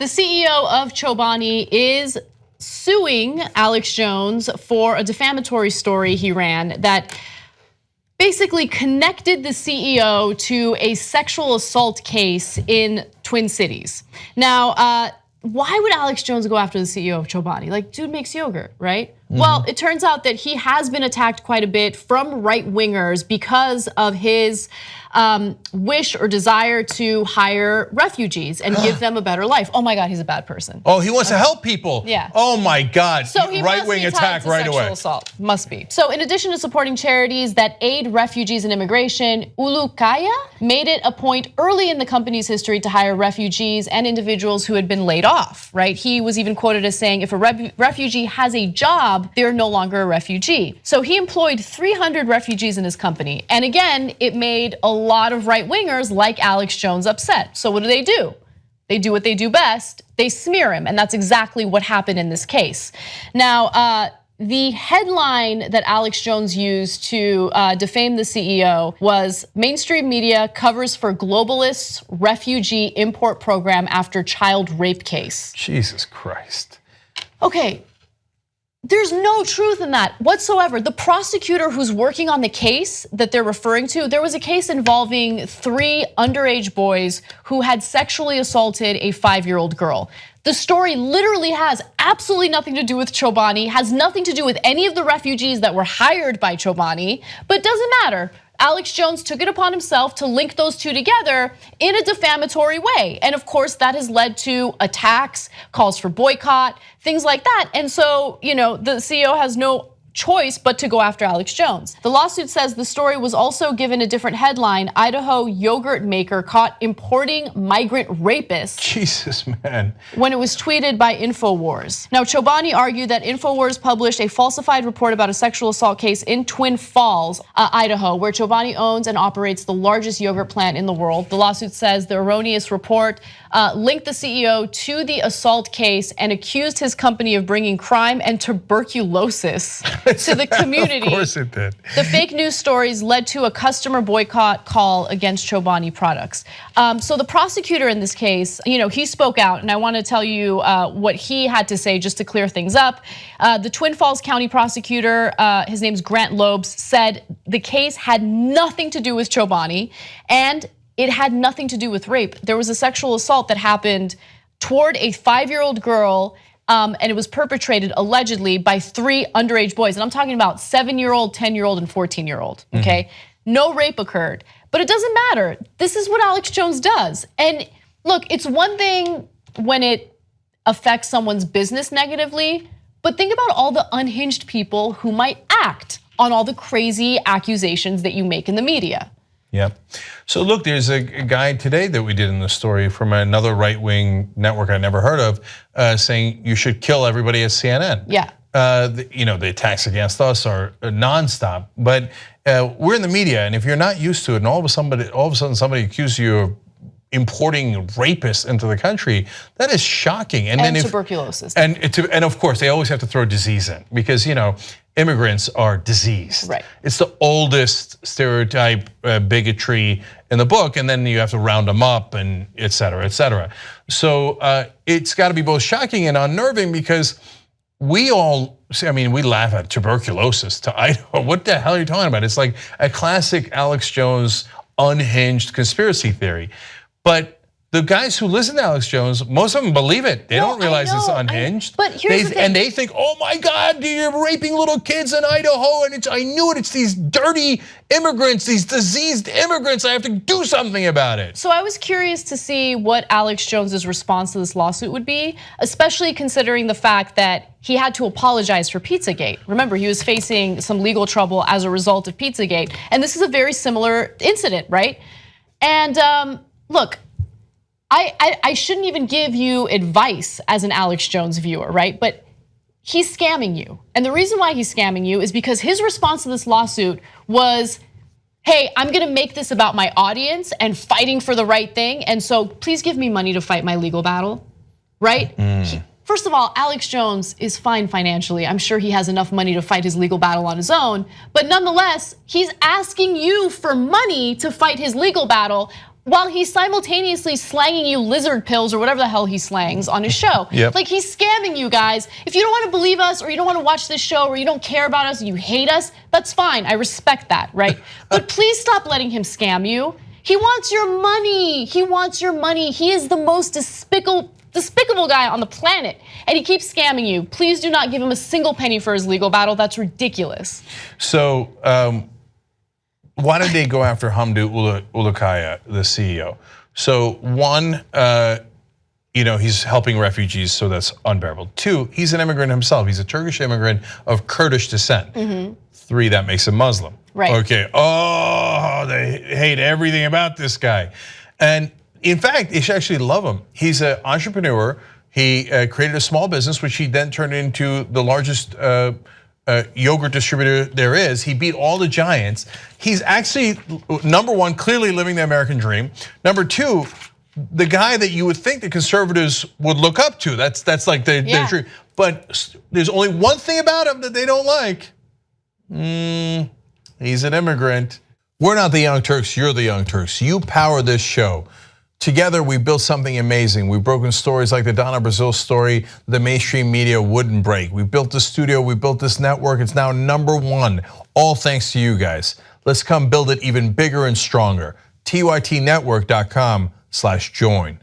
The CEO of Chobani is suing Alex Jones for a defamatory story he ran that basically connected the CEO to a sexual assault case in Twin Cities. Now, why would Alex Jones go after the CEO of Chobani? Like, dude makes yogurt, right? Well, it turns out that he has been attacked quite a bit from right-wingers because of his wish or desire to hire refugees and give them a better life. Oh my God, he's a bad person. Oh, he wants to help people. Yeah. Oh my God, so right-wing attack right away. Assault. Must be. So in addition to supporting charities that aid refugees and immigration, Ulukaya made it a point early in the company's history to hire refugees and individuals who had been laid off, right? He was even quoted as saying, if a refugee has a job, they're no longer a refugee. So he employed 300 refugees in his company. And again, it made a lot of right-wingers like Alex Jones upset. So what do? They do what they do best. They smear him, and that's exactly what happened in this case. Now, the headline that Alex Jones used to defame the CEO was mainstream media covers for globalists' refugee import program after child rape case. Jesus Christ. Okay. There's no truth in that whatsoever. The prosecutor who's working on the case that they're referring to, there was a case involving 3 underage boys who had sexually assaulted a 5-year-old girl. The story literally has absolutely nothing to do with Chobani, has nothing to do with any of the refugees that were hired by Chobani, but doesn't matter. Alex Jones took it upon himself to link those two together in a defamatory way. And of course, that has led to attacks, calls for boycott, things like that. And so, the CEO has no choice but to go after Alex Jones. The lawsuit says the story was also given a different headline: Idaho yogurt maker caught importing migrant rapists. Jesus, man. When it was tweeted by Infowars. Now, Chobani argued that Infowars published a falsified report about a sexual assault case in Twin Falls, Idaho, where Chobani owns and operates the largest yogurt plant in the world. The lawsuit says the erroneous report linked the CEO to the assault case and accused his company of bringing crime and tuberculosis to the community. Of course it did. The fake news stories led to a customer boycott call against Chobani products. So the prosecutor in this case, he spoke out, and I want to tell you what he had to say just to clear things up. The Twin Falls County prosecutor, his name's Grant Lobes, said the case had nothing to do with Chobani and it had nothing to do with rape. There was a sexual assault that happened toward a 5-year-old girl. And it was perpetrated allegedly by 3 underage boys. And I'm talking about 7-year-old, 10-year-old, and 14-year-old, okay? No rape occurred, but it doesn't matter. This is what Alex Jones does. And look, it's one thing when it affects someone's business negatively, but think about all the unhinged people who might act on all the crazy accusations that you make in the media. Yep. So look, there's a guy today that we did in the story from another right-wing network I never heard of, saying you should kill everybody at CNN. Yeah. The attacks against us are nonstop, but we're in the media, and if you're not used to it, and all of a sudden somebody accuses you of importing rapists into the country, that is shocking. And then tuberculosis. And of course, they always have to throw disease in because immigrants are diseased. Right. It's the oldest stereotype bigotry in the book, and then you have to round them up and et cetera, et cetera. So it's got to be both shocking and unnerving because we laugh at tuberculosis to Idaho. What the hell are you talking about? It's like a classic Alex Jones unhinged conspiracy theory. But the guys who listen to Alex Jones, most of them believe it. They don't realize it's unhinged. But here's the thing. And they think, oh my God, you're raping little kids in Idaho, and I knew it. It's these dirty immigrants, these diseased immigrants. I have to do something about it. So I was curious to see what Alex Jones's response to this lawsuit would be, especially considering the fact that he had to apologize for Pizzagate. Remember, he was facing some legal trouble as a result of Pizzagate, and this is a very similar incident, right? And look, I shouldn't even give you advice as an Alex Jones viewer, right? But he's scamming you. And the reason why he's scamming you is because his response to this lawsuit was, hey, I'm gonna make this about my audience and fighting for the right thing. And so please give me money to fight my legal battle, right? First of all, Alex Jones is fine financially. I'm sure he has enough money to fight his legal battle on his own. But nonetheless, he's asking you for money to fight his legal battle. while he's simultaneously slanging you lizard pills or whatever the hell he slangs on his show. Yep. Like, he's scamming you guys. If you don't want to believe us, or you don't want to watch this show, or you don't care about us, you hate us, that's fine. I respect that, right? But please stop letting him scam you. He wants your money. He wants your money. He is the most despicable guy on the planet, and he keeps scamming you. Please do not give him a single penny for his legal battle. That's ridiculous. So why did they go after Hamdi Ulukaya, the CEO? So one, he's helping refugees, so that's unbearable. Two, he's an immigrant himself. He's a Turkish immigrant of Kurdish descent. Three, that makes him Muslim. Right. Okay. Oh, they hate everything about this guy, and in fact, they should actually love him. He's an entrepreneur. He created a small business, which he then turned into the largest yogurt distributor there is. He beat all the giants. He's actually, number one, clearly living the American dream. Number two, the guy that you would think the conservatives would look up to. That's like their dream. But there's only one thing about him that they don't like. He's an immigrant. We're not the Young Turks, you're the Young Turks. You power this show. Together, we built something amazing. We've broken stories like the Donna Brazil story the mainstream media wouldn't break. We built the studio, we built this network. It's now #1, all thanks to you guys. Let's come build it even bigger and stronger. tytnetwork.com/join.